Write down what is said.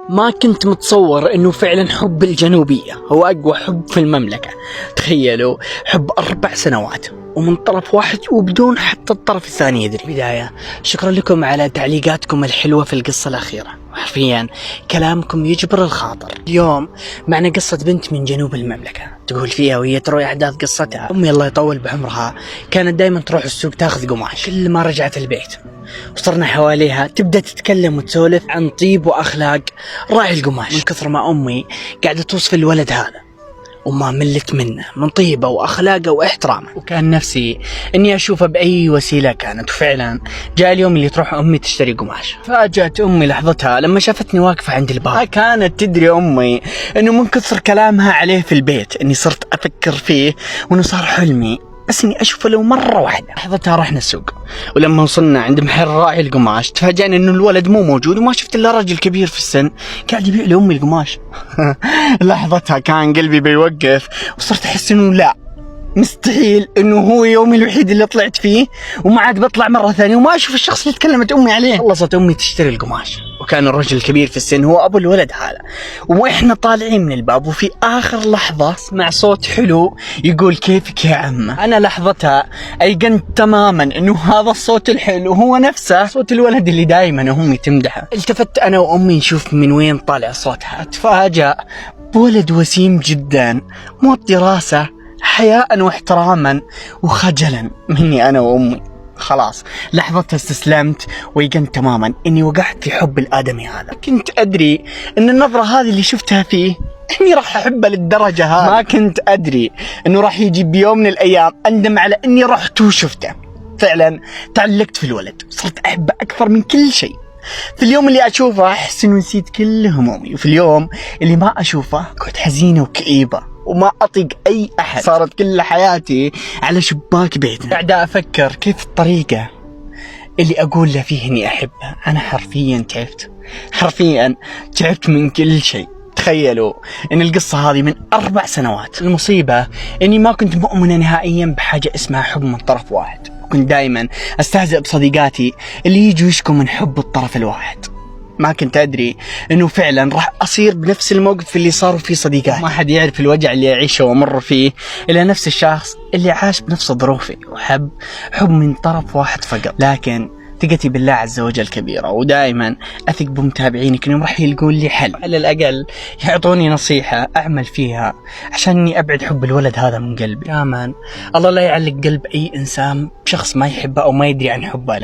ما كنت متصور انه فعلا حب الجنوبية هو اقوى حب في المملكة. تخيلوا، حب 4 سنوات ومن طرف واحد وبدون حتى الطرف الثاني يدري. بداية شكرا لكم على تعليقاتكم الحلوة في القصة الأخيرة، حرفيا كلامكم يجبر الخاطر. اليوم معنا قصة بنت من جنوب المملكة تقول فيها وهي تروي أحداث قصتها: أمي الله يطول بعمرها كانت دائما تروح السوق تاخذ قماش. كل ما رجعت البيت وصرنا حواليها تبدأ تتكلم وتسولف عن طيب وأخلاق راعي القماش. من كثر ما أمي قاعدة توصف الولد هذا وما ملت منه من طيبه واخلاقه واحترامه، وكان نفسي اني اشوفه باي وسيله كانت. وفعلا جاء اليوم اللي تروح امي تشتري قماش. فاجأت امي لحظتها لما شافتني واقفه عند الباب. ما كانت تدري امي انه من كثر كلامها عليه في البيت اني صرت افكر فيه وانه صار حلمي بس اني اشوفه لو مره واحده. لحظتها رحنا السوق، ولما وصلنا عند محل راعي القماش تفاجأنا انه الولد مو موجود وما شفت الا رجل كبير في السن قاعد يبيع لامي القماش. لحظتها كان قلبي بيوقف وصرت احس انه لا، مستحيل انه هو يومي الوحيد اللي طلعت فيه وما عاد بطلع مره ثانيه وما اشوف الشخص اللي تكلمت امي عليه. خلصت امي تشتري القماش وكان الرجل الكبير في السن هو ابو الولد هذا، واحنا طالعين من الباب وفي اخر لحظه سمع صوت حلو يقول: كيفك يا عمه؟ انا لحظتها ايقنت تماما انه هذا الصوت الحلو هو نفسه صوت الولد اللي دائما امي تمدحه. التفت انا وامي نشوف من وين طالع صوتها. اتفاجأ بولد وسيم جدا موطي راسه حياء واحتراما وخجلا مني انا وامي. خلاص لحظتها استسلمت ويقنت تماما اني وقعت في حب الادمي هذا. كنت ادري ان النظرة هذه اللي شفتها فيه اني راح احبه للدرجة هذه. ما كنت ادري انه راح يجي بيوم من الايام اندم على اني رحت وشفته. فعلا تعلقت في الولد، صرت احبه اكثر من كل شيء. في اليوم اللي اشوفه احس انه نسيت كل همومي، وفي اليوم اللي ما اشوفه كنت حزينة وكئيبة وما أطيق أي أحد. صارت كل حياتي على شباك بيتنا قاعد أفكر كيف الطريقة اللي أقول له فيه إني أحبه. أنا حرفيا تعبت من كل شيء. تخيلوا إن القصة هذه من 4 سنوات. المصيبة إني ما كنت مؤمنة نهائيا بحاجة اسمها حب من طرف واحد، وكنت دائما أستهزئ بصديقاتي اللي يجوا يشكوا من حب الطرف الواحد. ما كنت أدري إنه فعلا راح أصير بنفس الموقف اللي صاروا فيه صديقاتي. ما حد يعرف الوجع اللي أعيشه ومر فيه إلا نفس الشخص اللي عاش بنفس ظروفي وحب حب من طرف واحد فقط. لكن ثقتي بالله عز وجل كبيرة، ودائما أثق بمتابعينك إنهم راح يلقون لي حل، على الأقل يعطوني نصيحة أعمل فيها عشان إني أبعد حب الولد هذا من قلبي. كمان الله لا يعلق قلب أي إنسان بشخص ما يحبه أو ما يدري عن حبه.